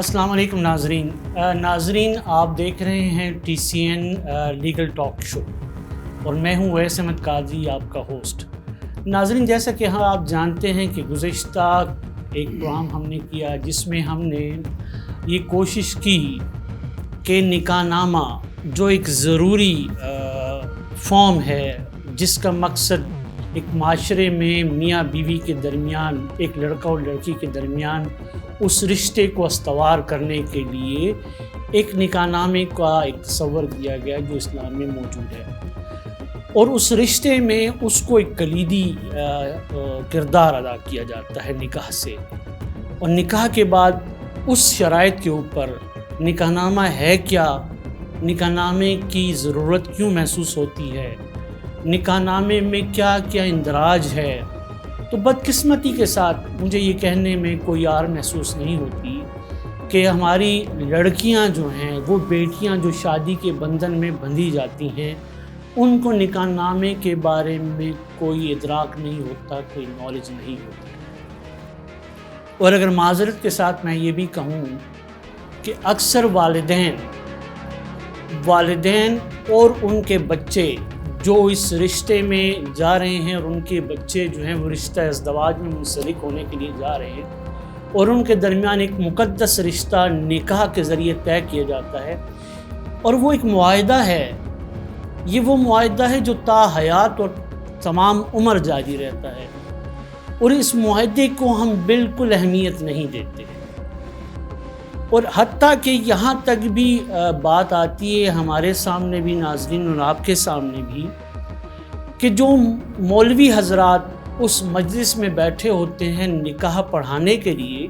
السلام علیکم ناظرین آپ دیکھ رہے ہیں TCN لیگل ٹاک شو اور میں ہوں ویس احمد قادری آپ کا ہوسٹ۔ ناظرین جیسا کہ آپ جانتے ہیں کہ گزشتہ ایک پروگرام ہم نے کیا جس میں ہم نے یہ کوشش کی کہ نکاح نامہ جو ایک ضروری فارم ہے جس کا مقصد ایک معاشرے میں میاں بیوی کے درمیان، ایک لڑکا اور لڑکی کے درمیان اس رشتے کو استوار کرنے کے لیے ایک نکاح نامے کا ایک تصور دیا گیا جو اسلام میں موجود ہے، اور اس رشتے میں اس کو ایک کلیدی کردار ادا کیا جاتا ہے نکاح سے، اور نکاح کے بعد اس شرائط کے اوپر نکاح نامہ ہے کیا، نکاح نامے کی ضرورت کیوں محسوس ہوتی ہے، نکاح نامے میں کیا کیا اندراج ہے۔ تو بدقسمتی کے ساتھ مجھے یہ کہنے میں کوئی عار محسوس نہیں ہوتی کہ ہماری لڑکیاں جو ہیں، وہ بیٹیاں جو شادی کے بندھن میں بندھی جاتی ہیں، ان کو نکاح نامے کے بارے میں کوئی ادراک نہیں ہوتا، کوئی نالج نہیں ہوتی۔ اور اگر معذرت کے ساتھ میں یہ بھی کہوں کہ اکثر والدین اور ان کے بچے جو اس رشتے میں جا رہے ہیں، اور ان کے بچے جو ہیں وہ رشتہ ازدواج میں منسلک ہونے کے لیے جا رہے ہیں، اور ان کے درمیان ایک مقدس رشتہ نکاح کے ذریعے طے کیا جاتا ہے، اور وہ ایک معاہدہ ہے، یہ وہ معاہدہ ہے جو تا حیات اور تمام عمر جاری رہتا ہے، اور اس معاہدے کو ہم بالکل اہمیت نہیں دیتے، اور حتیٰ کہ یہاں تک بھی بات آتی ہے ہمارے سامنے بھی، ناظرین اور آپ کے سامنے بھی، کہ جو مولوی حضرات اس مجلس میں بیٹھے ہوتے ہیں نکاح پڑھانے کے لیے،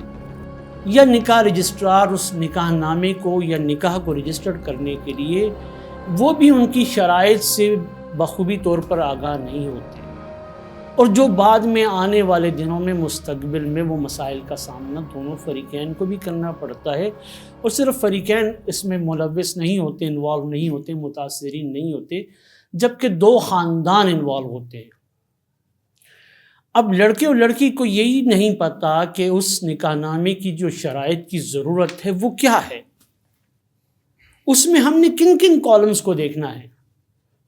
یا نکاح رجسٹرار اس نکاح نامے کو یا نکاح کو رجسٹرڈ کرنے کے لیے، وہ بھی ان کی شرائط سے بخوبی طور پر آگاہ نہیں ہوتے، اور جو بعد میں آنے والے دنوں میں مستقبل میں وہ مسائل کا سامنا دونوں فریقین کو بھی کرنا پڑتا ہے، اور صرف فریقین اس میں ملوث نہیں ہوتے، انوالو نہیں ہوتے، متاثرین نہیں ہوتے، جبکہ دو خاندان انوالو ہوتے ہیں۔ اب لڑکے اور لڑکی کو یہی نہیں پتا کہ اس نکاح نامے کی جو شرائط کی ضرورت ہے وہ کیا ہے، اس میں ہم نے کن کن کالمز کو دیکھنا ہے۔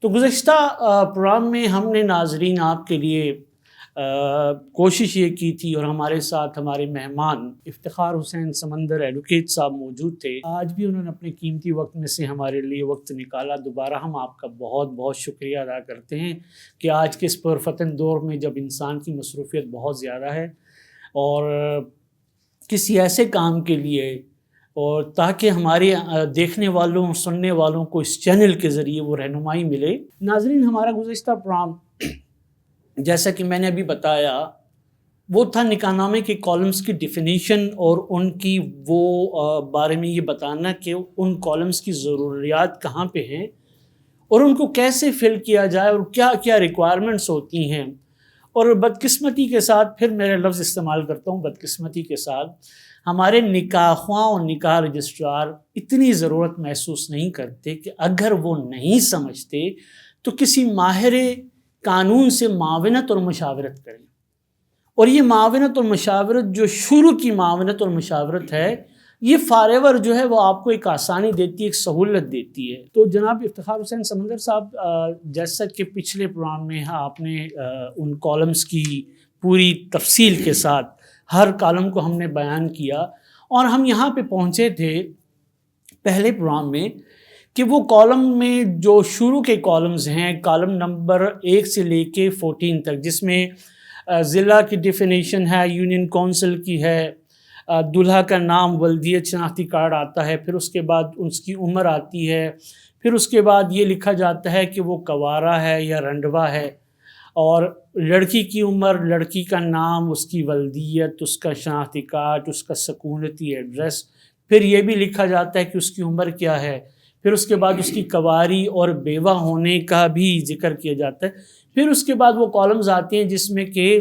تو گزشتہ پروگرام میں ہم نے ناظرین آپ کے لیے کوشش یہ کی تھی، اور ہمارے ساتھ ہمارے مہمان افتخار حسین سمندر ایڈوکیٹ صاحب موجود تھے، آج بھی انہوں نے اپنے قیمتی وقت میں سے ہمارے لیے وقت نکالا۔ دوبارہ ہم آپ کا بہت بہت شکریہ ادا کرتے ہیں کہ آج کے اس پرفتن دور میں جب انسان کی مصروفیت بہت زیادہ ہے، اور کسی ایسے کام کے لیے، اور تاکہ ہمارے دیکھنے والوں اور سننے والوں کو اس چینل کے ذریعے وہ رہنمائی ملے۔ ناظرین ہمارا گزشتہ پروگرام جیسا کہ میں نے ابھی بتایا وہ تھا نکاح نامے کے کالمز کی ڈیفینیشن، اور ان کی وہ بارے میں یہ بتانا کہ ان کالمز کی ضروریات کہاں پہ ہیں، اور ان کو کیسے فل کیا جائے، اور کیا کیا ریکوائرمنٹس ہوتی ہیں۔ اور بدقسمتی کے ساتھ، پھر میرے لفظ استعمال کرتا ہوں، بدقسمتی کے ساتھ ہمارے نکاح خواں اور نکاح رجسٹرار اتنی ضرورت محسوس نہیں کرتے کہ اگر وہ نہیں سمجھتے تو کسی ماہر قانون سے معاونت اور مشاورت کریں، اور یہ معاونت اور مشاورت جو شروع کی معاونت اور مشاورت ہے، یہ فاریور جو ہے وہ آپ کو ایک آسانی دیتی ہے، ایک سہولت دیتی ہے۔ تو جناب افتخار حسین سمندر صاحب، جیسا کہ پچھلے پروگرام میں آپ نے ان کالمز کی پوری تفصیل کے ساتھ ہر کالم کو ہم نے بیان کیا، اور ہم یہاں پہ پہنچے تھے پہلے پروگرام میں کہ وہ کالم میں جو شروع کے کالمز ہیں، کالم نمبر 1 سے لے کے 14 تک، جس میں ضلع کی ڈیفینیشن ہے، یونین کونسل کی ہے، دلہا کا نام، ولدیت شناختی کارڈ آتا ہے، پھر اس کے بعد اس کی عمر آتی ہے، پھر اس کے بعد یہ لکھا جاتا ہے کہ وہ کوارا ہے یا رنڈوا ہے، اور لڑکی کی عمر، لڑکی کا نام، اس کی ولدیت، اس کا شناختی کارڈ، اس کا سکونتی ایڈریس، پھر یہ بھی لکھا جاتا ہے کہ اس کی عمر کیا ہے، پھر اس کے بعد اس کی کواری اور بیوہ ہونے کا بھی ذکر کیا جاتا ہے، پھر اس کے بعد وہ کالمز آتے ہیں جس میں کہ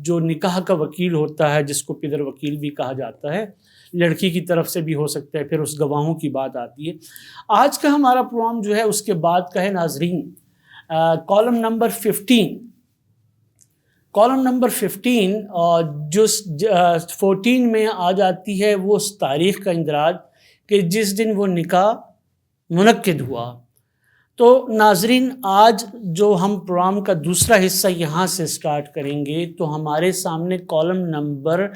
جو نکاح کا وکیل ہوتا ہے، جس کو پدر وکیل بھی کہا جاتا ہے، لڑکی کی طرف سے بھی ہو سکتا ہے، پھر اس گواہوں کی بات آتی ہے۔ آج کا ہمارا پروگرام جو ہے اس کے بعد کا ہے ناظرین کالم نمبر 15، کالم نمبر 15 جو 14 میں آ جاتی ہے وہ اس تاریخ کا اندراج کہ جس دن وہ نکاح منعقد ہوا. تو ناظرین آج جو ہم پروگرام کا دوسرا حصہ یہاں سے سٹارٹ کریں گے تو ہمارے سامنے کالم نمبر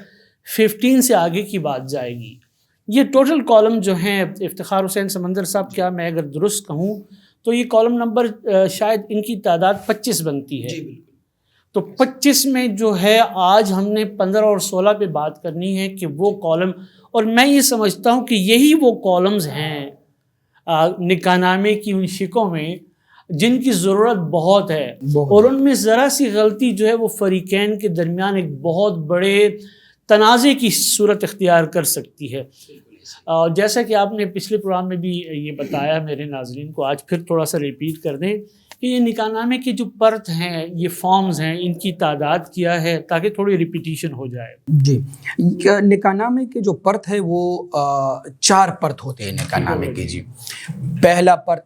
15 سے آگے کی بات جائے گی. یہ ٹوٹل کالم جو ہیں افتخار حسین سمندر صاحب، کیا میں اگر درست کہوں تو یہ کالم نمبر شاید ان کی تعداد 25 بنتی ہے. تو 25 میں جو ہے آج ہم نے 15 اور 16 پہ بات کرنی ہے کہ وہ کالم، اور میں یہ سمجھتا ہوں کہ یہی وہ کالمز ہیں نکاح نامے کی ان شکوں میں جن کی ضرورت بہت ہے، اور ان میں ذرا سی غلطی جو ہے وہ فریقین کے درمیان ایک بہت بڑے تنازع کی صورت اختیار کر سکتی ہے. جیسا کہ آپ نے پچھلے پروگرام میں بھی یہ بتایا میرے ناظرین کو، آج پھر تھوڑا سا ریپیٹ کر دیں کہ یہ نکاح نامے کے جو پرت ہیں، یہ فارمز ہیں، ان کی تعداد کیا ہے تاکہ تھوڑی ریپیٹیشن ہو جائے. جی، نکاح نامے کے جو پرت ہے وہ 4 پرت ہوتے ہیں نکاح نامے کے. جی، پہلا پرت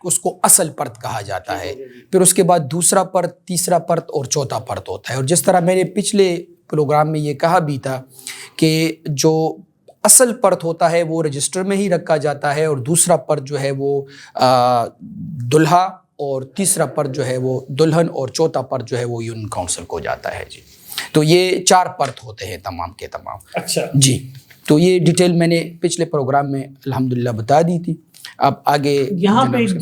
اس کو اصل پرت کہا جاتا ہے، پھر اس کے بعد دوسرا پرت، تیسرا پرت اور چوتھا پرت ہوتا ہے. اور جس طرح میں نے پچھلے پروگرام میں یہ کہا بھی تھا کہ جو اصل پرت ہوتا ہے وہ رجسٹر میں ہی رکھا جاتا ہے، اور دوسرا پرت جو ہے وہ دلہا، اور تیسرا پرت جو ہے وہ دلہن، اور چوتھا پرت جو ہے وہ یونین کونسل کو جاتا ہے. جی، تو یہ 4 پرت ہوتے ہیں تمام کے تمام. اچھا جی، تو یہ ڈیٹیل میں نے پچھلے پروگرام میں الحمدللہ بتا دی تھی. اب آگے یہاں پہ ایک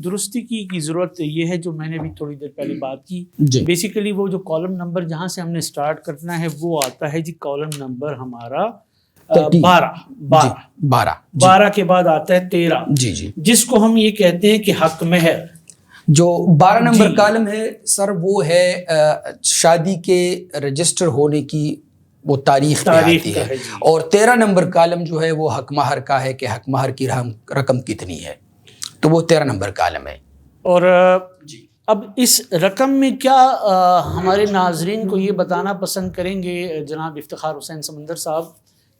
درستی کی ضرورت یہ ہے جو میں نے بھی تھوڑی دیر پہلے بات کی. بیسیکلی وہ جو کالم نمبر جہاں سے ہم نے سٹارٹ کرنا ہے وہ آتا ہے جی کالم نمبر ہمارا 12 کے بعد آتا ہے 13. جی، جس کو ہم یہ کہتے ہیں کہ حق مہر. جو 12 نمبر کالم ہے سر وہ ہے شادی کے رجسٹر ہونے کی وہ تاریخ آتی ہے. اور 13 نمبر کالم جو ہے وہ حق مہر کا ہے کہ حق مہر کی رقم کتنی ہے، تو وہ 13 نمبر کالم ہے. اور اب اس رقم میں کیا ہمارے ناظرین کو یہ بتانا پسند کریں گے جناب افتخار حسین سمندر صاحب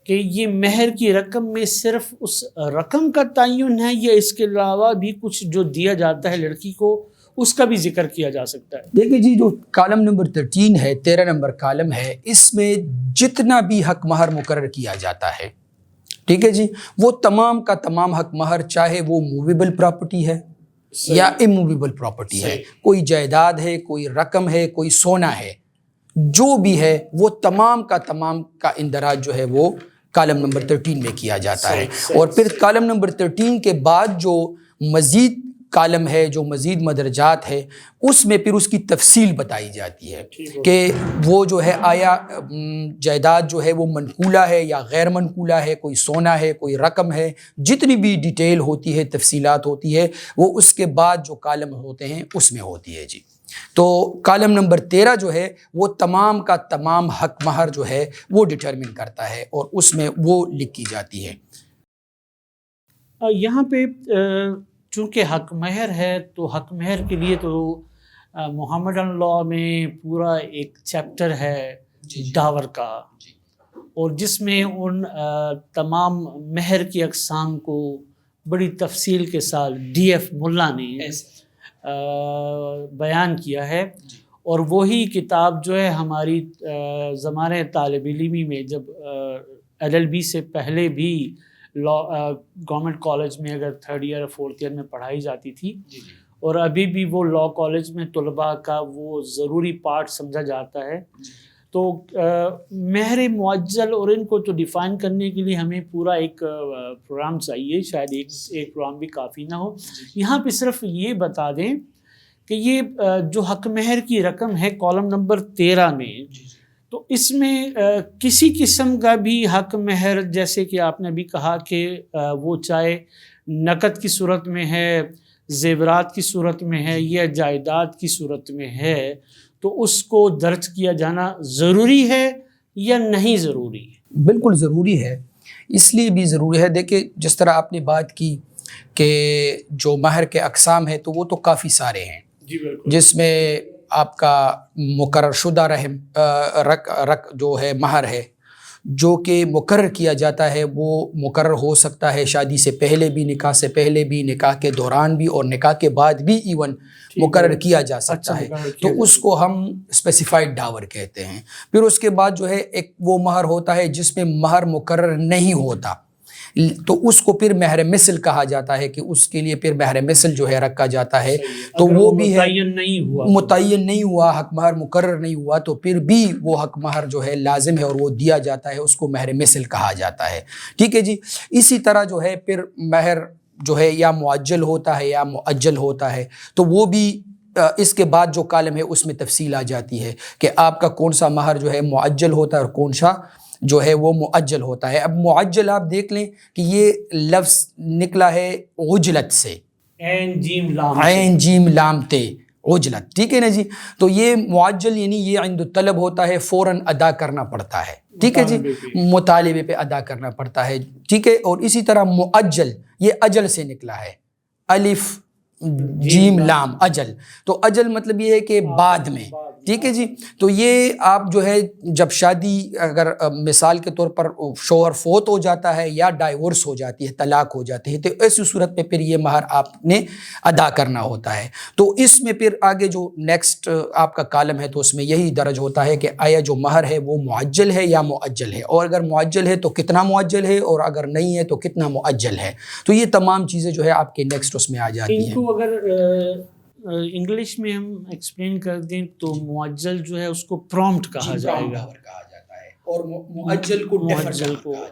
کہ یہ مہر کی رقم میں صرف اس رقم کا تعین ہے یا اس کے علاوہ بھی کچھ جو دیا جاتا ہے لڑکی کو اس کا بھی ذکر کیا جا سکتا ہے؟ دیکھیں جی، جو کالم نمبر 13 ہے، 13 نمبر کالم ہے، اس میں جتنا بھی حق مہر مقرر کیا جاتا ہے، ٹھیک ہے جی، وہ تمام کا تمام حق مہر، چاہے وہ موویبل پراپرٹی ہے یا اموویبل پراپرٹی ہے، کوئی جائیداد ہے، کوئی رقم ہے، کوئی سونا ہے، جو بھی ہے وہ تمام کا اندراج جو ہے وہ کالم نمبر 13 میں کیا جاتا ہے. اور پھر کالم نمبر 13 کے بعد جو مزید کالم ہے، جو مزید مدرجات ہے، اس میں پھر اس کی تفصیل بتائی جاتی ہے کہ وہ جو ہے آیا جائیداد جو ہے وہ منقولہ ہے یا غیر منقولہ ہے، کوئی سونا ہے، کوئی رقم ہے، جتنی بھی ڈیٹیل ہوتی ہے، تفصیلات ہوتی ہے، وہ اس کے بعد جو کالم ہوتے ہیں اس میں ہوتی ہے. جی، تو کالم نمبر 13 جو ہے وہ تمام کا تمام حق مہر جو ہے وہ ڈٹرمن کرتا ہے اور اس میں وہ لکھی جاتی ہے. یہاں پہ چونکہ حق مہر ہے تو حق مہر کے لیے تو محمدن لاء میں پورا ایک چیپٹر ہے داور کا، اور جس میں ان تمام مہر کی اقسام کو بڑی تفصیل کے ساتھ ڈی ایف ملا نے بیان کیا ہے. اور وہی کتاب جو ہے ہماری زمانۂ طالب علمی میں جب LLB سے پہلے بھی گورنمنٹ کالج میں اگر 3rd ایئر اور 4th ایئر میں پڑھائی جاتی تھی، اور ابھی بھی وہ لاء کالج میں طلباء کا وہ ضروری پارٹ سمجھا جاتا ہے. تو مہر معجل اور ان کو تو ڈیفائن کرنے کے لیے ہمیں پورا ایک پروگرام چاہیے، شاید ایک پروگرام بھی کافی نہ ہو. یہاں پہ صرف یہ بتا دیں کہ یہ جو حق مہر کی رقم ہے کالم نمبر 13 میں، تو اس میں کسی قسم کا بھی حق مہر، جیسے کہ آپ نے بھی کہا کہ وہ چاہے نقد کی صورت میں ہے، زیورات کی صورت میں ہے یا جائیداد کی صورت میں ہے، تو اس کو درج کیا جانا ضروری ہے یا نہیں ضروری ہے؟ بالکل ضروری ہے، اس لیے بھی ضروری ہے. دیکھیں جس طرح آپ نے بات کی کہ جو مہر کے اقسام ہیں تو وہ تو کافی سارے ہیں، جس میں آپ کا مقرر شدہ رق جو ہے مہر ہے، جو کہ مقرر کیا جاتا ہے وہ مقرر ہو سکتا ہے شادی سے پہلے بھی، نکاح سے پہلے بھی، نکاح کے دوران بھی، اور نکاح کے بعد بھی ایون مقرر کیا جا سکتا ہے، تو اس کو ہم اسپیسیفائڈ ڈاور کہتے ہیں۔ پھر اس کے بعد جو ہے ایک وہ مہر ہوتا ہے جس میں مہر مقرر نہیں ہوتا، تو اس کو پھر مہر مثل کہا جاتا ہے، کہ اس کے لیے پھر مہر مثل جو ہے رکھا جاتا ہے، تو وہ بھی ہے متعین نہیں ہوا، حق مہر مقرر نہیں ہوا، تو پھر بھی وہ حق مہر جو ہے لازم ہے اور وہ دیا جاتا ہے، اس کو مہر مثل کہا جاتا ہے، ٹھیک ہے جی۔ اسی طرح جو ہے پھر مہر جو ہے یا معجل ہوتا ہے یا مؤجل ہوتا ہے، تو وہ بھی اس کے بعد جو کالم ہے اس میں تفصیل آ جاتی ہے کہ آپ کا کون سا مہر جو ہے معجل ہوتا ہے اور کون سا جو ہے وہ مؤجل ہوتا ہے۔ اب معجل آپ دیکھ لیں کہ یہ لفظ نکلا ہے عجلت سے، عین جیم لام تے عجلت، ٹھیک ہے نا جی۔ تو یہ معجل یعنی یہ عند طلب ہوتا ہے، فوراً ادا کرنا پڑتا ہے، ٹھیک ہے جی، مطالبے پہ ادا کرنا پڑتا ہے، ٹھیک ہے۔ اور اسی طرح مؤجل یہ اجل سے نکلا ہے، الف جیم لام اجل، تو اجل مطلب یہ ہے کہ بعد میں، ٹھیک ہے جی۔ تو یہ آپ جو ہے جب شادی اگر مثال کے طور پر شوہر فوت ہو جاتا ہے یا ڈائیورس ہو جاتی ہے، طلاق ہو جاتی ہے، تو ایسی صورت میں پھر یہ مہر آپ نے ادا کرنا ہوتا ہے۔ تو اس میں پھر آگے جو نیکسٹ آپ کا کالم ہے تو اس میں یہی درج ہوتا ہے کہ آیا جو مہر ہے وہ معجل ہے یا مؤجل ہے، اور اگر معجل ہے تو کتنا معجل ہے، اور اگر نہیں ہے تو کتنا مؤجل ہے۔ تو یہ تمام چیزیں جو ہے آپ کے نیکسٹ اس میں آ جاتی ہیں۔ ان کو اگر انگلش میں ہم ایکسپلین کر دیں تو معجل جو ہے اس کو پرومپٹ کہا جائے گا، اور معجل کو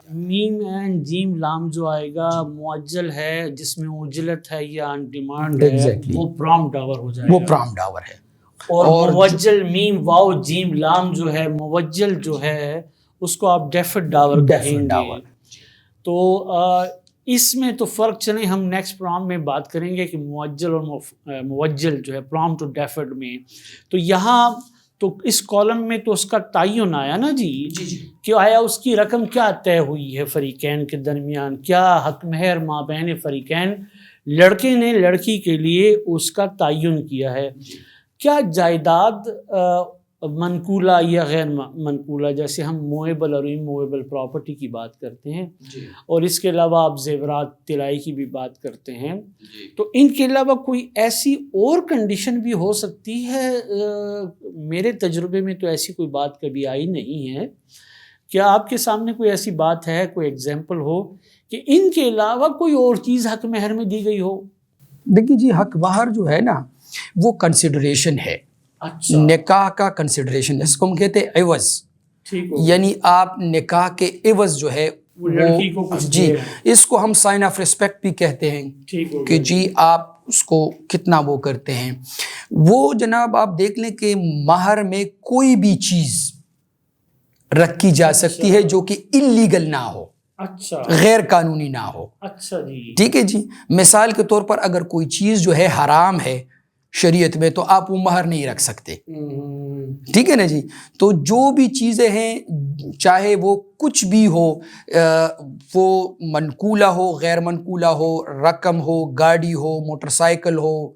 میم اینڈ جیم لام جو آئے گا معجل ہے جس میں اجلت ہے یا آن ڈیمانڈ ہے، وہ پرومپٹ ڈاور ہو جائے گا، وہ پرومپٹ ڈاور ہے۔ اور موجل میم واو جیم لام جو ہے موجل جو ہے اس کو آپ ڈیفرڈ ڈاور کہیں گے۔ تو اس میں تو فرق چلیں، ہم نیکسٹ پروگرام میں بات کریں گے کہ معجل اور موجل جو ہے پرومپٹ ٹو ڈیفرڈ میں، تو یہاں تو اس کالم میں تو اس کا تعین آیا نا جی کہ آیا اس کی رقم کیا طے ہوئی ہے فریقین کے درمیان، کیا حق مہر مابین فریقین، لڑکے نے لڑکی کے لیے اس کا تعین کیا ہے، کیا جائیداد منقولہ یا غیر منقولہ، جیسے ہم مویبل اور امویبل پراپرٹی کی بات کرتے ہیں، اور اس کے علاوہ آپ زیورات طلائی کی بھی بات کرتے ہیں، تو ان کے علاوہ کوئی ایسی اور کنڈیشن بھی ہو سکتی ہے؟ میرے تجربے میں تو ایسی کوئی بات کبھی آئی نہیں ہے، کیا آپ کے سامنے کوئی ایسی بات ہے، کوئی ایگزامپل ہو کہ ان کے علاوہ کوئی اور چیز حق مہر میں دی گئی ہو؟ دیکھیے جی، حق مہر جو ہے نا وہ کنسیڈریشن ہے، نکاح کا کنسیڈریشن، جس کو ہم کہتے ہیں عوض، یعنی آپ نکاح کے عوض جو ہے جی اس کو ہم سائن آف ریسپیکٹ بھی کہتے ہیں کہ جی آپ اس کو کتنا وہ کرتے ہیں۔ وہ جناب آپ دیکھ لیں کہ مہر میں کوئی بھی چیز رکھی جا سکتی ہے جو کہ انلیگل نہ ہو، غیر قانونی نہ ہو، ٹھیک ہے جی۔ مثال کے طور پر اگر کوئی چیز جو ہے حرام ہے شریعت میں تو آپ وہ مہر نہیں رکھ سکتے، ٹھیک ہے نا جی۔ تو جو بھی چیزیں ہیں چاہے وہ کچھ بھی ہو، وہ منقولہ ہو غیر منقولہ ہو، رقم ہو، گاڑی ہو، موٹر سائیکل ہو،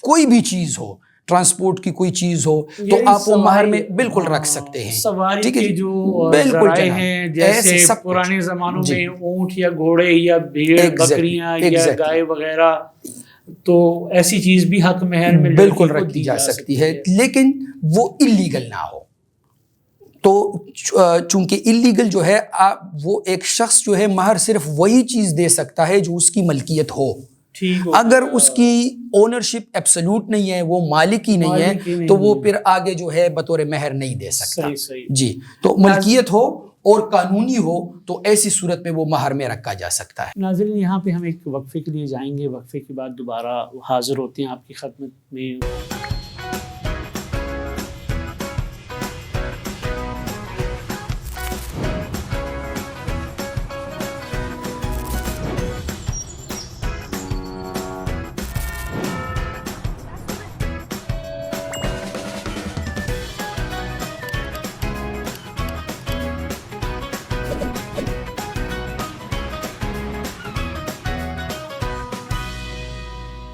کوئی بھی چیز ہو، ٹرانسپورٹ کی کوئی چیز ہو، تو آپ وہ مہر میں بالکل رکھ سکتے ہیں، سواری کے جو ذرائع ہیں جیسے پرانے زمانوں میں اونٹ یا گھوڑے یا بھیڑ بکریاں یا گائے وغیرہ، تو ایسی چیز بھی حق مہر میں بالکل رکھی جا سکتی ہے، لیکن وہ اللیگل نہ ہو۔ تو چونکہ اللیگل جو ہے وہ ایک شخص جو ہے مہر صرف وہی چیز دے سکتا ہے جو اس کی ملکیت ہو، اگر اس کی اونرشپ ایبسولوٹ نہیں ہے، وہ مالک ہی نہیں ہے، تو وہ پھر آگے جو ہے بطور مہر نہیں دے سکتا جی۔ تو ملکیت ہو اور قانونی ہو تو ایسی صورت میں وہ مہر میں رکھا جا سکتا ہے۔ ناظرین یہاں پہ ہم ایک وقفے کے لیے جائیں گے، وقفے کے بعد دوبارہ حاضر ہوتے ہیں آپ کی خدمت میں۔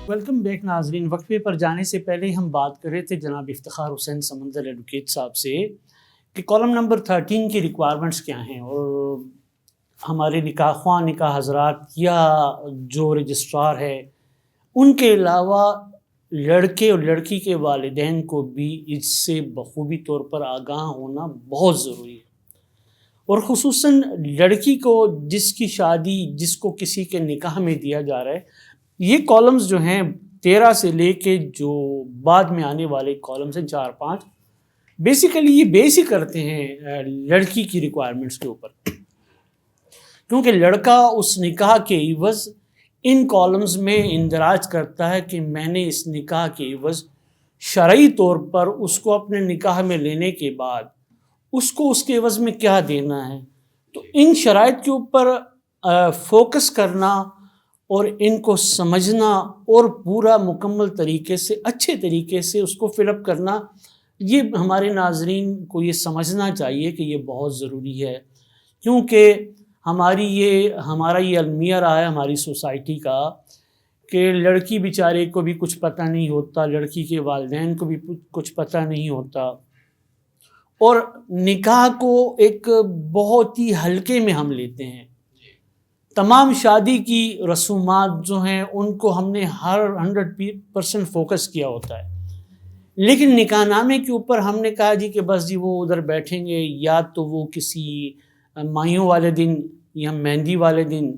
ویلکم بیک ناظرین، وقفے پر جانے سے پہلے ہم بات کر رہے تھے جناب افتخار حسین سمندر ایڈوکیٹ صاحب سے کہ کالم نمبر 13 کی ریکوائرمنٹس کیا ہیں، اور ہمارے نکاح خواہ نکاح حضرات یا جو رجسٹرار ہے ان کے علاوہ لڑکے اور لڑکی کے والدین کو بھی اس سے بخوبی طور پر آگاہ ہونا بہت ضروری ہے، اور خصوصاً لڑکی کو جس کی شادی جس کو کسی کے نکاح میں دیا جا رہا ہے. یہ کالمز جو ہیں 13 سے لے کے جو بعد میں آنے والے کالمز ہیں 4-5 بیسیکلی یہ بیس ہی کرتے ہیں لڑکی کی ریکوائرمنٹس کے اوپر، کیونکہ لڑکا اس نکاح کے عوض ان کالمز میں اندراج کرتا ہے کہ میں نے اس نکاح کے عوض شرعی طور پر اس کو اپنے نکاح میں لینے کے بعد اس کو اس کے عوض میں کیا دینا ہے. تو ان شرائط کے اوپر فوکس کرنا اور ان کو سمجھنا اور پورا مکمل طریقے سے اچھے طریقے سے اس کو فل اپ کرنا، یہ ہمارے ناظرین کو یہ سمجھنا چاہیے کہ یہ بہت ضروری ہے، کیونکہ ہمارا یہ المیہ رہا ہے ہماری سوسائٹی کا کہ لڑکی بیچارے کو بھی کچھ پتہ نہیں ہوتا، لڑکی کے والدین کو بھی کچھ پتہ نہیں ہوتا، اور نکاح کو ایک بہت ہی ہلکے میں ہم لیتے ہیں. تمام شادی کی رسومات جو ہیں ان کو ہم نے ہر 100% فوکس کیا ہوتا ہے، لیکن نکاح نامے کے اوپر ہم نے کہا جی کہ بس جی وہ ادھر بیٹھیں گے، یا تو وہ کسی مائیوں والے دن یا مہندی والے دن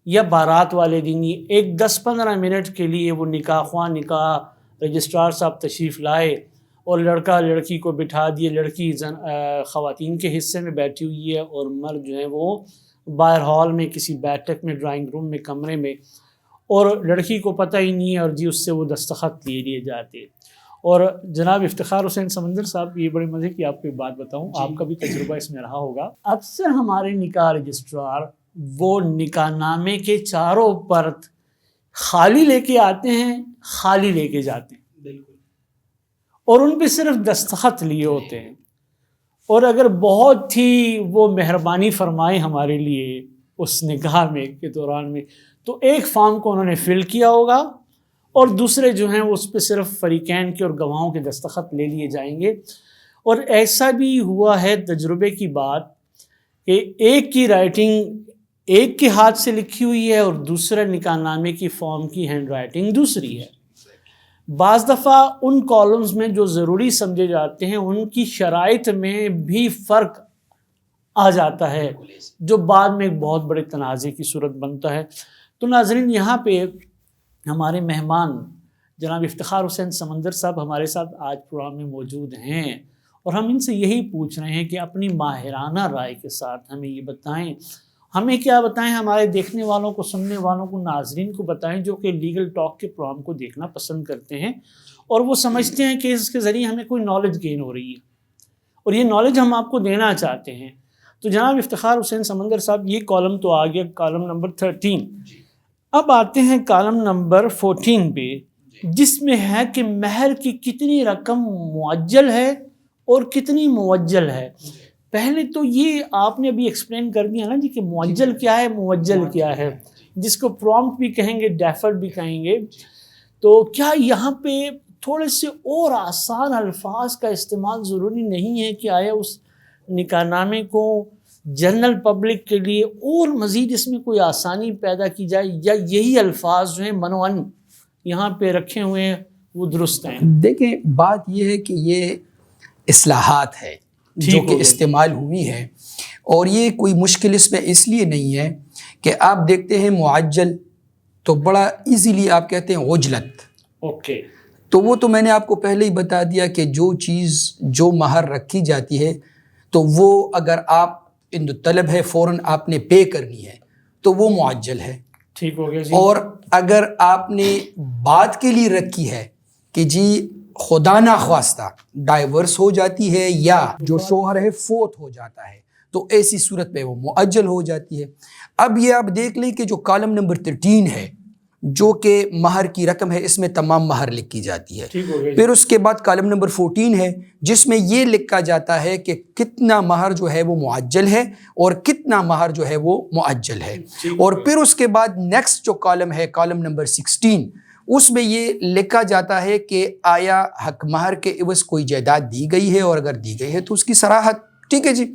یا بارات والے دن ایک 10-15 منٹ کے لیے وہ نکاح خواہ نکاح رجسٹرار صاحب تشریف لائے اور لڑکا لڑکی کو بٹھا دیے، لڑکی خواتین کے حصے میں بیٹھی ہوئی ہے اور مرد جو ہے وہ باہر ہال میں کسی بیٹھک میں ڈرائنگ روم میں کمرے میں، اور لڑکی کو پتہ ہی نہیں ہے اور جی اس سے وہ دستخط لیے جاتے. اور جناب افتخار حسین سمندر صاحب، یہ بڑے مزے کی آپ کو ایک بات بتاؤں، آپ کا بھی تجربہ اس میں رہا ہوگا. اکثر ہمارے نکاح رجسٹرار وہ نکاح نامے کے چاروں پرت خالی لے کے آتے ہیں، خالی لے کے جاتے ہیں، بالکل، اور ان پہ صرف دستخط لیے ہوتے ہیں. اور اگر بہت ہی وہ مہربانی فرمائے ہمارے لیے اس نکاح میں کے دوران میں، تو ایک فارم کو انہوں نے فل کیا ہوگا اور دوسرے جو ہیں وہ اس پہ صرف فریقین کے اور گواہوں کے دستخط لے لیے جائیں گے. اور ایسا بھی ہوا ہے تجربے کی بات کہ ایک کی رائٹنگ ایک کے ہاتھ سے لکھی ہوئی ہے اور دوسرے نکاح نامے کی فارم کی ہینڈ رائٹنگ دوسری ہے. بعض دفعہ ان کالمز میں جو ضروری سمجھے جاتے ہیں ان کی شرائط میں بھی فرق آ جاتا ہے، جو بعد میں ایک بہت بڑے تنازع کی صورت بنتا ہے. تو ناظرین، یہاں پہ ہمارے مہمان جناب افتخار حسین سمندر صاحب ہمارے ساتھ آج پروگرام میں موجود ہیں، اور ہم ان سے یہی پوچھ رہے ہیں کہ اپنی ماہرانہ رائے کے ساتھ ہمیں یہ بتائیں، ہمیں کیا بتائیں، ہمارے دیکھنے والوں کو، سننے والوں کو، ناظرین کو بتائیں جو کہ لیگل ٹاک کے پروگرام کو دیکھنا پسند کرتے ہیں اور وہ سمجھتے ہیں کہ اس کے ذریعے ہمیں کوئی نالج گین ہو رہی ہے اور یہ نالج ہم آپ کو دینا چاہتے ہیں. تو جناب افتخار حسین سمندر صاحب، یہ کالم تو آ گیا، کالم نمبر 13. اب آتے ہیں کالم نمبر 14 پہ، جس میں ہے کہ مہر کی کتنی رقم معجل ہے اور کتنی موجل ہے. پہلے تو یہ آپ نے ابھی ایکسپلین کر دیا نا جی کہ معجل کیا ہے، موجل کیا ہے، جس کو پرومپٹ بھی کہیں گے، ڈیفرڈ بھی کہیں گے. تو کیا یہاں پہ تھوڑے سے اور آسان الفاظ کا استعمال ضروری نہیں ہے کہ آیا اس نکاح نامے کو جنرل پبلک کے لیے اور مزید اس میں کوئی آسانی پیدا کی جائے، یا یہی الفاظ جو ہیں منوعن یہاں پہ رکھے ہوئے ہیں وہ درست ہیں؟ دیکھیں، بات یہ ہے کہ یہ اصلاحات ہے جو کہ استعمال ہوئی ہے، اور یہ کوئی مشکل اس میں اس لیے نہیں ہے کہ آپ دیکھتے ہیں معجل تو بڑا ایزیلی آپ کہتے ہیں عجلت. اوکے، تو وہ تو میں نے آپ کو پہلے ہی بتا دیا کہ جو چیز جو مہر رکھی جاتی ہے تو وہ اگر آپ طلب ہے فوراً آپ نے پے کرنی ہے تو وہ معجل ہے. ٹھیک ہو گیا جی. اور اگر آپ نے بات کے لیے رکھی ہے کہ جی خدا نہ خواستہ ڈائیورس ہو جاتی ہے یا جو شوہر ہے فوت ہو جاتا ہے تو ایسی صورت میں وہ معجل ہو جاتی ہے. اب یہ آپ دیکھ لیں کہ جو کالم نمبر 13 ہے جو کہ مہر کی رقم ہے، اس میں تمام مہر لکھی جاتی ہے. پھر اس کے بعد کالم نمبر 14 ہے جس میں یہ لکھا جاتا ہے کہ کتنا مہر جو ہے وہ معجل ہے اور کتنا مہر جو ہے وہ معجل ہے. اور پھر اس کے بعد نیکسٹ جو کالم ہے، کالم نمبر 16، اس میں یہ لکھا جاتا ہے کہ آیا حق مہر کے عوض کوئی جائیداد دی گئی ہے، اور اگر دی گئی ہے تو اس کی صراحت ٹھیک ہے جی.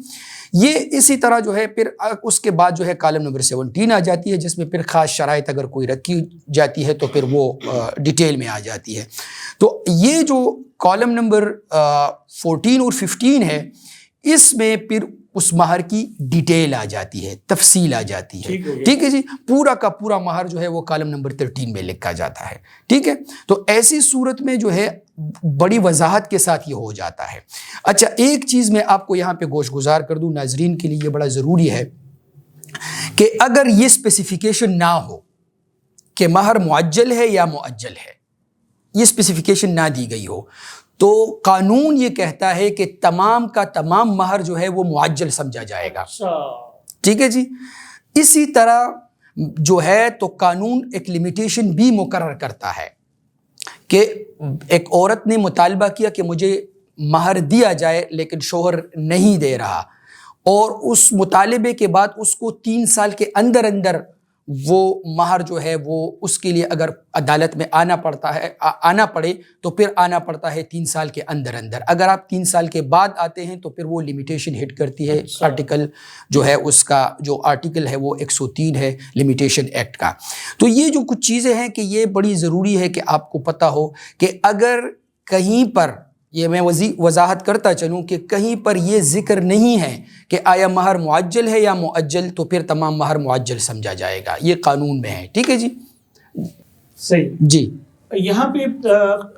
یہ اسی طرح جو ہے پھر اس کے بعد جو ہے کالم نمبر 17 آ جاتی ہے، جس میں پھر خاص شرائط اگر کوئی رکھی جاتی ہے تو پھر وہ ڈیٹیل میں آ جاتی ہے. تو یہ جو کالم نمبر 14 اور 15 ہے، اس میں پھر اس مہر کی ڈیٹیل آ جاتی ہے، تفصیل آ جاتی ہے. ٹھیک ہے جی. پورا کا پورا مہر جو ہے وہ کالم نمبر 13 میں لکھا جاتا ہے. ٹھیک ہے. تو ایسی صورت میں جو ہے بڑی وضاحت کے ساتھ یہ ہو جاتا ہے. اچھا، ایک چیز میں آپ کو یہاں پہ گوش گزار کر دوں، ناظرین کے لیے یہ بڑا ضروری ہے کہ اگر یہ اسپیسیفیکیشن نہ ہو کہ مہر معجل ہے یا مؤجل ہے، یہ اسپیسیفیکیشن نہ دی گئی ہو، تو قانون یہ کہتا ہے کہ تمام کا تمام مہر جو ہے وہ معجل سمجھا جائے گا. ٹھیک ہے جی. اسی طرح جو ہے تو قانون ایک لمیٹیشن بھی مقرر کرتا ہے کہ ایک عورت نے مطالبہ کیا کہ مجھے مہر دیا جائے لیکن شوہر نہیں دے رہا، اور اس مطالبے کے بعد اس کو 3 سال کے اندر اندر وہ مہر جو ہے وہ اس کے لیے اگر عدالت میں آنا پڑے تو پھر آنا پڑتا ہے 3 سال کے اندر اندر. اگر آپ 3 سال کے بعد آتے ہیں تو پھر وہ لمیٹیشن ہٹ کرتی ہے. آرٹیکل جو ہے اس کا جو آرٹیکل ہے وہ 103 ہے لمیٹیشن ایکٹ کا. تو یہ جو کچھ چیزیں ہیں کہ یہ بڑی ضروری ہے کہ آپ کو پتہ ہو کہ اگر کہیں پر، یہ میں وضاحت کرتا چلوں کہ کہیں پر یہ ذکر نہیں ہے کہ آیا مہر معجل ہے یا مؤجل، تو پھر تمام مہر معجل سمجھا جائے گا. یہ قانون میں ہے. ٹھیک ہے جی. صحیح جی. یہاں پہ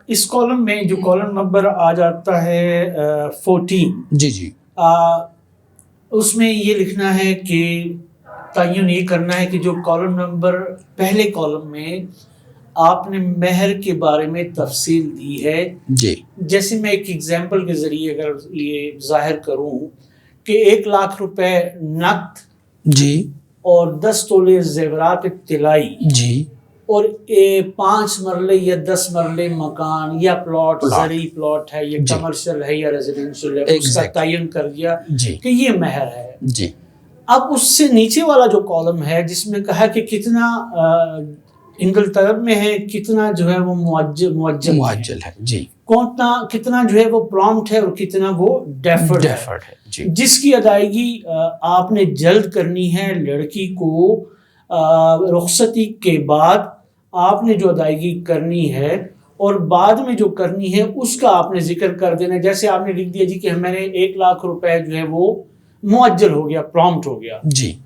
اس کالم میں جو کالم نمبر آ جاتا ہے 14، جی جی، اس میں یہ لکھنا ہے کہ تعین یہ کرنا ہے کہ جو کالم نمبر پہلے کالم میں آپ نے مہر کے بارے میں تفصیل دی ہے، جی، جیسے میں ایک ایگزامپل کے ذریعے اگر یہ ظاہر کروں کہ 1 لاکھ روپے نقد جی، اور 10 تولے زیورات طلائی، جی، اور 5 مرلے یا 10 مرلے مکان یا پلاٹ، زرعی پلاٹ ہے یا کمرشل ہے یا ریزیڈینشل ہے، اس کا تعین کر دیا کہ یہ مہر ہے. جی. اب اس سے نیچے والا جو کالم ہے جس میں کہا کہ کتنا انگل طلب میں ہے، کتنا جو ہے وہ معجل ہے، جی، کتنا جو ہے وہ پرامپٹ ہے اور کتنا وہ ڈیفرڈ ہے، جی، جس کی ادائیگی آپ نے جلد کرنی ہے. لڑکی کو رخصتی کے بعد آپ نے جو ادائیگی کرنی ہے اور بعد میں جو کرنی ہے اس کا آپ نے ذکر کر دینا. جیسے آپ نے لکھ دیا جی کہ میں نے 1 لاکھ روپے جو ہے وہ معجل ہو گیا، پرامپٹ ہو گیا، جی،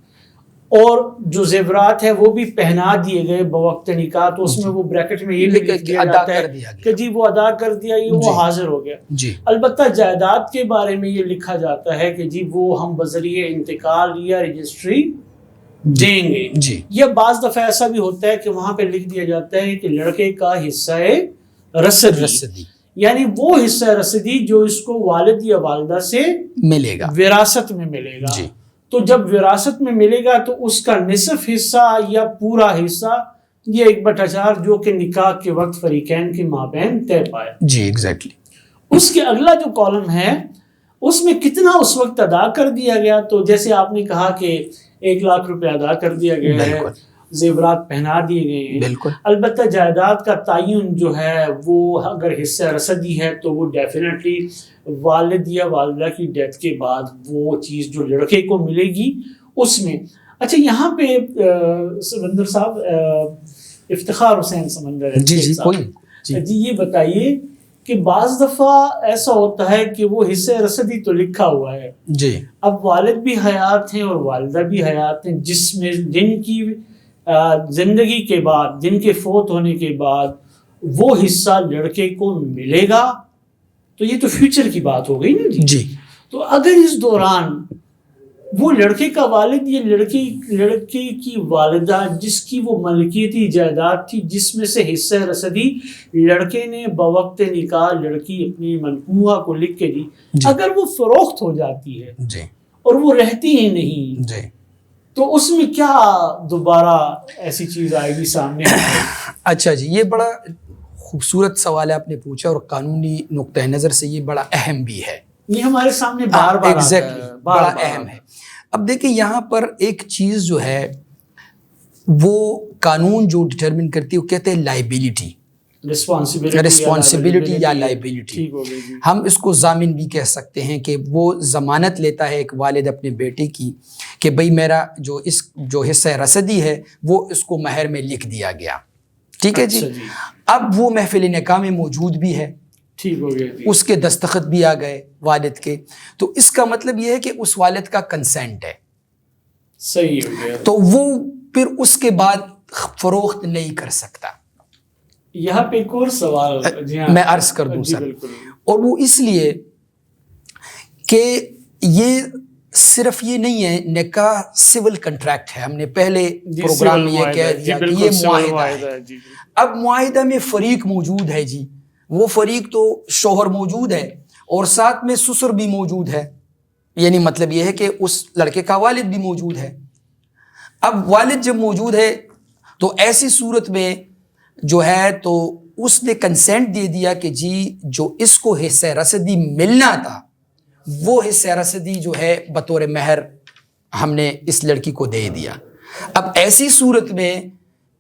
اور جو زیورات ہے وہ بھی پہنا دیے گئے بوقت نکاح، تو اس میں وہ بریکٹ میں یہ بھی لکھ دیا جاتا ہے کہ جی وہ ادا کر دیا، یہ وہ حاضر ہو گیا. جی. البتہ جائیداد کے بارے میں یہ لکھا جاتا ہے کہ جی وہ ہم بذریعہ انتقال یا رجسٹری دیں گے. جی. یہ بعض دفعہ ایسا بھی ہوتا ہے کہ وہاں پہ لکھ دیا جاتا ہے کہ لڑکے کا حصہ رسدی، یعنی وہ حصہ رسدی جو اس کو والد یا والدہ سے ملے گا، وراثت میں ملے گا. جی. تو جب وراثت میں ملے گا تو اس کا نصف حصہ یا پورا حصہ یہ 1/4 جو کہ نکاح کے وقت فریقین کے مابین طے پائے. جی، ایگزیکٹلی. اس کے اگلا جو کالم ہے اس میں کتنا اس وقت ادا کر دیا گیا، تو جیسے آپ نے کہا کہ 1 لاکھ روپے ادا کر دیا گیا ہے، زیورات پہنا دیے گئے ہیں. بالکل. البتہ جائیداد کا تعین جو ہے وہ اگر حصہ رسدی ہے تو وہ ڈیفینیٹلی والد یا والدہ کی ڈیتھ کے بعد وہ چیز جو لڑکے کو ملے گی اس میں. اچھا، یہاں پہ سمندر صاحب، افتخار حسین سمندر، جی یہ بتائیے کہ بعض دفعہ ایسا ہوتا ہے کہ وہ حصہ رسدی تو لکھا ہوا ہے، جی، اب والد بھی حیات ہیں اور والدہ بھی حیات ہیں، جس میں جن کی زندگی کے بعد، جن کے فوت ہونے کے بعد وہ حصہ لڑکے کو ملے گا، تو یہ تو فیوچر کی بات ہو گئی نا جی. تو اگر اس دوران وہ لڑکے کا والد یا لڑکے کی والدہ جس کی وہ ملکیتی جائیداد تھی جس میں سے حصہ رسدی لڑکے نے بوقت نکاح لڑکی اپنی منکوحہ کو لکھ کے دی، اگر وہ فروخت ہو جاتی ہے اور وہ رہتی ہی نہیں، تو اس میں کیا دوبارہ ایسی چیز آئے گی سامنے؟ اچھا جی، یہ بڑا خوبصورت سوال ہے آپ نے پوچھا، اور قانونی نقطہ نظر سے یہ بڑا اہم بھی ہے. یہ ہمارے سامنے بار بار بڑا اہم ہے. اب دیکھیں یہاں پر ایک چیز جو ہے وہ قانون جو ڈٹرمن کرتی ہے وہ کہتے ہیں لائبلٹی. رسپانسبلٹی یا لائبلٹی. ٹھیک ہو گئی جی. ہم اس کو ضامن بھی کہہ سکتے ہیں کہ وہ ضمانت لیتا ہے ایک والد اپنے بیٹے کی کہ بھئی میرا جو حصہ رسدی ہے وہ اس کو مہر میں لکھ دیا گیا. ٹھیک ہے جی. اب وہ محفل نکاح میں موجود بھی ہے, ٹھیک ہو گیا جی. اس کے دستخط بھی آ گئے والد کے, تو اس کا مطلب یہ ہے کہ اس والد کا کنسنٹ ہے. صحیح ہو گیا. تو وہ پھر اس کے بعد فروخت نہیں کر سکتا. یہاں پہ ایک اور سوال میں عرض کر دوں سر, اور وہ اس لیے کہ یہ صرف یہ نہیں ہے نکاح سول کنٹریکٹ ہے. ہم نے پہلے پروگرام میں یہ کہہ دیا کہ یہ معاہدہ ہے. اب معاہدہ میں فریق موجود ہے جی, وہ فریق تو شوہر موجود ہے اور ساتھ میں سسر بھی موجود ہے, یعنی مطلب یہ ہے کہ اس لڑکے کا والد بھی موجود ہے. اب والد جب موجود ہے تو ایسی صورت میں جو ہے تو اس نے کنسنٹ دے دیا کہ جی جو اس کو حصہ رسدی ملنا تھا وہ حصہ رسدی جو ہے بطور مہر ہم نے اس لڑکی کو دے دیا. اب ایسی صورت میں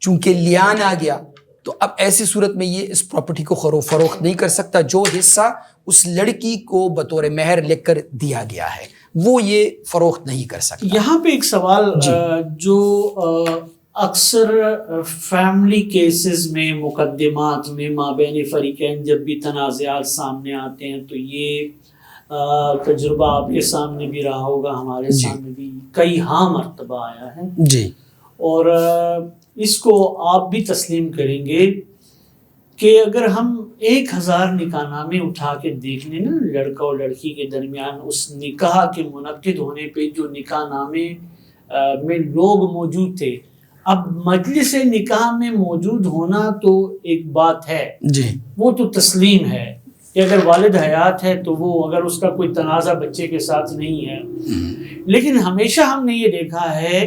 چونکہ لیان آ گیا تو اب ایسی صورت میں یہ اس پراپرٹی کو فروخت نہیں کر سکتا. جو حصہ اس لڑکی کو بطور مہر لکھ کر دیا گیا ہے وہ یہ فروخت نہیں کر سکتا. یہاں پہ ایک سوال جو اکثر فیملی کیسز میں مقدمات میں مابین فریقین جب بھی تنازعات سامنے آتے ہیں تو یہ تجربہ آپ کے سامنے بھی رہا ہوگا, ہمارے سامنے بھی کئی مرتبہ آیا ہے جی, اور اس کو آپ بھی تسلیم کریں گے کہ اگر ہم 1000 نکاح نامے اٹھا کے دیکھ لیں نا لڑکا اور لڑکی کے درمیان, اس نکاح کے منعقد ہونے پہ جو نکاح نامے میں لوگ موجود تھے, اب مجلس نکاح میں موجود ہونا تو ایک بات ہے جی, وہ تو تسلیم ہے کہ اگر والد حیات ہے تو وہ اگر اس کا کوئی تنازع بچے کے ساتھ نہیں ہے, لیکن ہمیشہ ہم نے یہ دیکھا ہے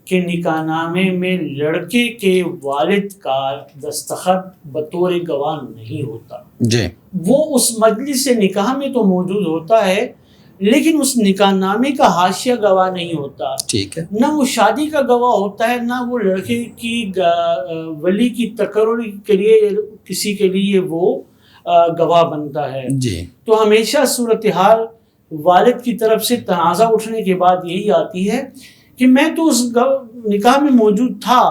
کہ نکاح نامے میں لڑکے کے والد کا دستخط بطور گواہ نہیں ہوتا جی, وہ اس مجلس نکاح میں تو موجود ہوتا ہے لیکن اس نکاح نامے کا حاشیہ گواہ نہیں ہوتا. ٹھیک ہے, نہ وہ شادی کا گواہ ہوتا ہے, نہ وہ لڑکے کی ولی کی تقرر کے لیے کسی کے لیے وہ گواہ بنتا ہے جی. تو ہمیشہ صورتحال والد کی طرف سے تنازع اٹھنے کے بعد یہی آتی ہے کہ میں تو اس نکاح میں موجود تھا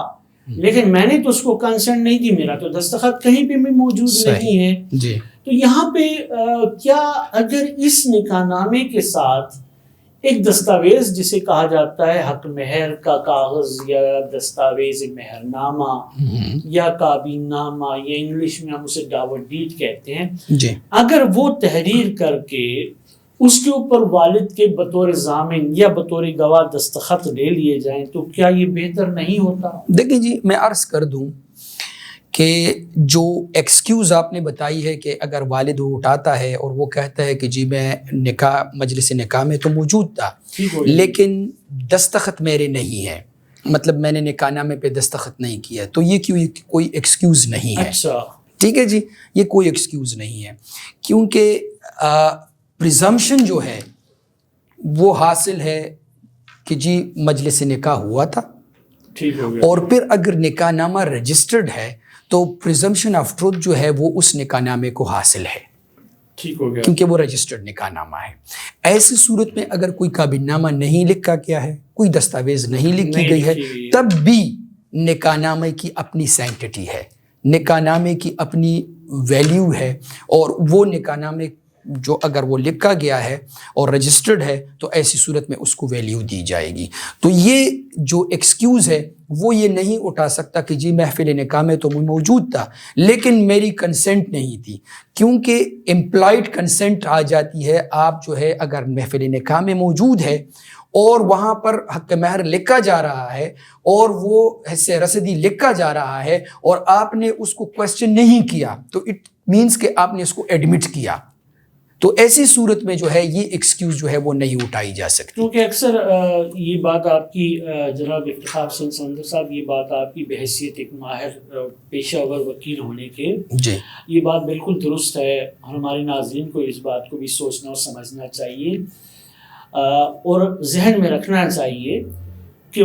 لیکن میں نے تو اس کو کنسنٹ نہیں دی, میرا تو دستخط کہیں پہ بھی موجود نہیں ہے جی. تو یہاں پہ کیا اگر اس نکاح نامے کے ساتھ ایک دستاویز جسے کہا جاتا ہے حق مہر کا کاغذ یا دستاویز مہر نامہ یا کابین نامہ یا انگلش میں ہم اسے دعوت ڈیڈ کہتے ہیں جی, اگر وہ تحریر کر کے اس کے اوپر والد کے بطور ضامن یا بطور گواہ دستخط لے لیے جائیں تو کیا یہ بہتر نہیں ہوتا؟ دیکھیں جی, میں عرض کر دوں کہ جو ایکسکیوز آپ نے بتائی ہے کہ اگر والد وہ اٹھاتا ہے اور وہ کہتا ہے کہ جی میں نکاح مجلس نکاح میں تو موجود تھا لیکن دستخط میرے نہیں ہے, مطلب میں نے نکاح نامے پہ دستخط نہیں کیا, تو یہ کیوں کوئی ایکسکیوز نہیں ہے. اچھا ٹھیک ہے جی, یہ کوئی ایکسکیوز نہیں ہے کیونکہ پریزمپشن جو ہے وہ حاصل ہے کہ جی مجلس نکاح ہوا تھا, ٹھیک ہو گیا, اور پھر اگر نکاح نامہ رجسٹرڈ ہے تو پریزمپشن آف ٹروتھ جو ہے وہ اس نکاح نامے کو حاصل ہے, ٹھیک ہو گیا, کیونکہ وہ رجسٹرڈ نکاح نامہ ہے. ایسی صورت میں اگر کوئی کابین نامہ نہیں لکھا گیا ہے, کوئی دستاویز نہیں لکھی گئی ہے, تب بھی نکاح نامے کی اپنی سینکٹی ہے, نکاح نامے کی اپنی ویلیو ہے, اور وہ نکاح نامے جو اگر وہ لکھا گیا ہے اور رجسٹرڈ ہے تو ایسی صورت میں اس کو ویلیو دی جائے گی. تو یہ جو ایکسکیوز ہے وہ یہ نہیں اٹھا سکتا کہ جی محفل نکاح میں تو موجود تھا لیکن میری کنسنٹ نہیں تھی, کیونکہ امپلائڈ کنسنٹ آ جاتی ہے. آپ جو ہے اگر محفل نکاح میں موجود ہے اور وہاں پر حق مہر لکھا جا رہا ہے اور وہ حصہ رسدی لکھا جا رہا ہے اور آپ نے اس کو کویسچن نہیں کیا تو اٹ مینس کہ آپ نے اس کو ایڈمٹ کیا, تو ایسی صورت میں جو ہے یہ ایکسکیوز جو ہے وہ نہیں اٹھائی جا سکتی. کیونکہ اکثر یہ بات آپ کی جناب افتخار حسین سمندر صاحب, یہ بات آپ کی بحیثیت ایک ماہر پیشہ ور وکیل ہونے کے جی, یہ بات بالکل درست ہے, اور ہمارے ناظرین کو اس بات کو بھی سوچنا اور سمجھنا چاہیے اور ذہن میں رکھنا چاہیے کہ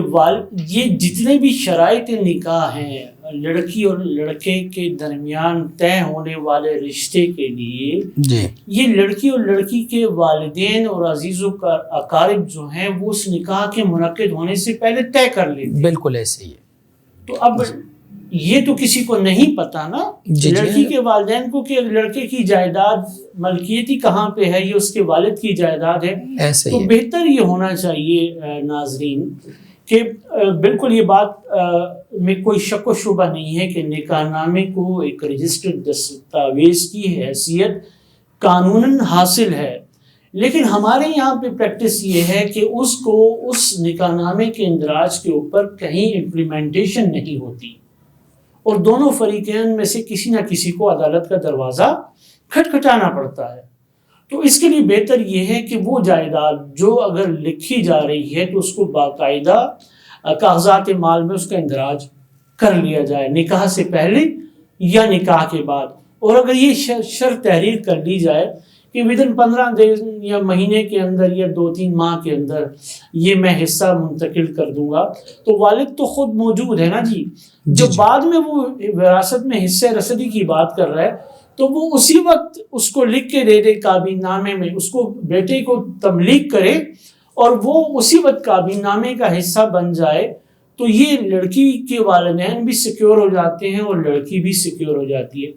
یہ جتنے بھی شرائط نکاح ہیں لڑکی اور لڑکے کے درمیان طے ہونے والے رشتے کے لیے جی یہ لڑکی اور لڑکی کے والدین اور عزیز و اقارب جو ہیں وہ اس نکاح کے منعقد ہونے سے پہلے طے کر لیتے ہیں. بالکل ایسے ہی ہے. تو اب یہ تو کسی کو نہیں پتا نا لڑکی کے والدین کو کہ لڑکے کی جائیداد ملکیتی کہاں پہ ہے, یہ اس کے والد کی جائیداد ہے. تو بہتر یہ ہونا چاہیے ناظرین کہ بالکل یہ بات میں کوئی شک و شبہ نہیں ہے کہ نکاح نامے کو ایک رجسٹرڈ دستاویز کی حیثیت قانوناً حاصل ہے, لیکن ہمارے یہاں پہ پریکٹس یہ ہے کہ اس کو اس نکاح نامے کے اندراج کے اوپر کہیں امپلیمنٹیشن نہیں ہوتی اور دونوں فریقین میں سے کسی نہ کسی کو عدالت کا دروازہ کھٹکھٹانا پڑتا ہے. تو اس کے لیے بہتر یہ ہے کہ وہ جائیداد جو اگر لکھی جا رہی ہے تو اس کو باقاعدہ کاغذات مال میں اس کا اندراج کر لیا جائے نکاح سے پہلے یا نکاح کے بعد. اور اگر یہ شرط تحریر کر لی جائے کہ ودن 15 دن یا مہینے کے اندر یا 2-3 ماہ کے اندر یہ میں حصہ منتقل کر دوں گا, تو والد تو خود موجود ہے نا جی, جو بعد میں وہ وراثت میں حصہ رسدی کی بات کر رہا ہے تو وہ اسی وقت اس کو لکھ کے دے دے کابین نامے میں, اس کو بیٹے کو تملیک کرے اور وہ اسی وقت کابین نامے کا حصہ بن جائے, تو یہ لڑکی کے والدین بھی سیکیور ہو جاتے ہیں اور لڑکی بھی سیکیور ہو جاتی ہے.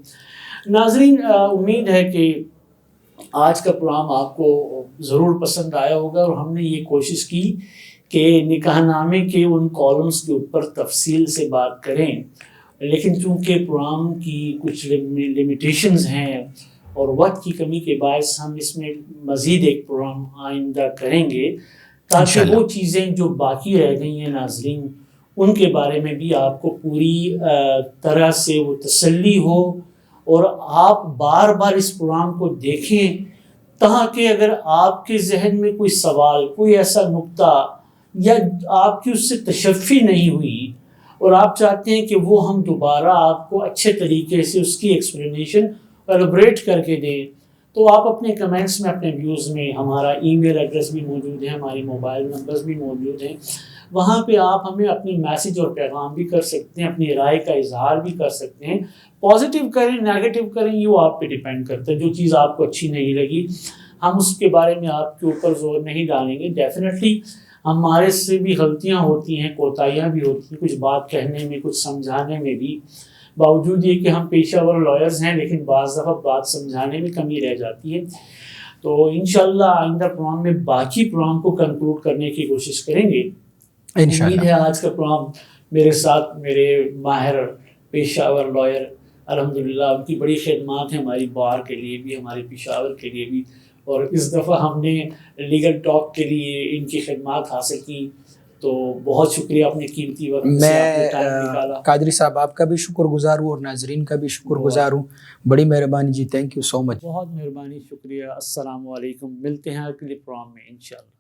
ناظرین, امید ہے کہ آج کا پروگرام آپ کو ضرور پسند آیا ہوگا اور ہم نے یہ کوشش کی کہ نکاح نامے کے ان کالمز کے اوپر تفصیل سے بات کریں, لیکن چونکہ پروگرام کی کچھ لمیٹیشنز ہیں اور وقت کی کمی کے باعث ہم اس میں مزید ایک پروگرام آئندہ کریں گے تاکہ وہ چیزیں جو باقی رہ گئی ہیں ناظرین ان کے بارے میں بھی آپ کو پوری طرح سے وہ تسلی ہو اور آپ بار بار اس پروگرام کو دیکھیں تاکہ اگر آپ کے ذہن میں کوئی سوال, کوئی ایسا نقطہ یا آپ کی اس سے تشفی نہیں ہوئی اور آپ چاہتے ہیں کہ وہ ہم دوبارہ آپ کو اچھے طریقے سے اس کی ایکسپلینیشن ایلابریٹ کر کے دیں, تو آپ اپنے کمنٹس میں اپنے ویوز میں, ہمارا ای میل ایڈریس بھی موجود ہے, ہماری موبائل نمبرز بھی موجود ہیں, وہاں پہ آپ ہمیں اپنی میسیج اور پیغام بھی کر سکتے ہیں, اپنی رائے کا اظہار بھی کر سکتے ہیں. پازیٹیو کریں نیگیٹو کریں یہ آپ پہ ڈیپینڈ کرتا ہے. جو چیز آپ کو اچھی نہیں لگی ہم اس کے بارے میں آپ کے اوپر زور نہیں ڈالیں گے. ڈیفینیٹلی ہمارے سے بھی غلطیاں ہوتی ہیں, کوتاہیاں بھی ہوتی ہیں, کچھ بات کہنے میں, کچھ سمجھانے میں بھی, باوجود یہ کہ ہم پیشہ ور لائرز ہیں لیکن بعض دفعہ بات سمجھانے میں کمی رہ جاتی ہے. تو انشاءاللہ آئندہ پروگرام میں باقی پروگرام کو کنکلوڈ کرنے کی کوشش کریں گے. امید ہے آج کا پروگرام میرے ساتھ میرے ماہر پیشہ ور لائر الحمدللہ ان کی بڑی خدمات ہیں ہماری بار کے لیے بھی, ہمارے پشاور کے لیے بھی, اور اس دفعہ ہم نے لیگل ٹاک کے لیے ان کی خدمات حاصل کی. تو بہت شکریہ اپنے قیمتی وقت سے آپ نے ٹائم نکالا. قادری صاحب آپ کا بھی شکر گزار ہوں اور ناظرین کا بھی شکر گزار ہوں. بڑی مہربانی جی, تھینک یو سو مچ. بہت مہربانی, شکریہ. السلام علیکم. ملتے ہیں اگلے پروگرام میں انشاءاللہ.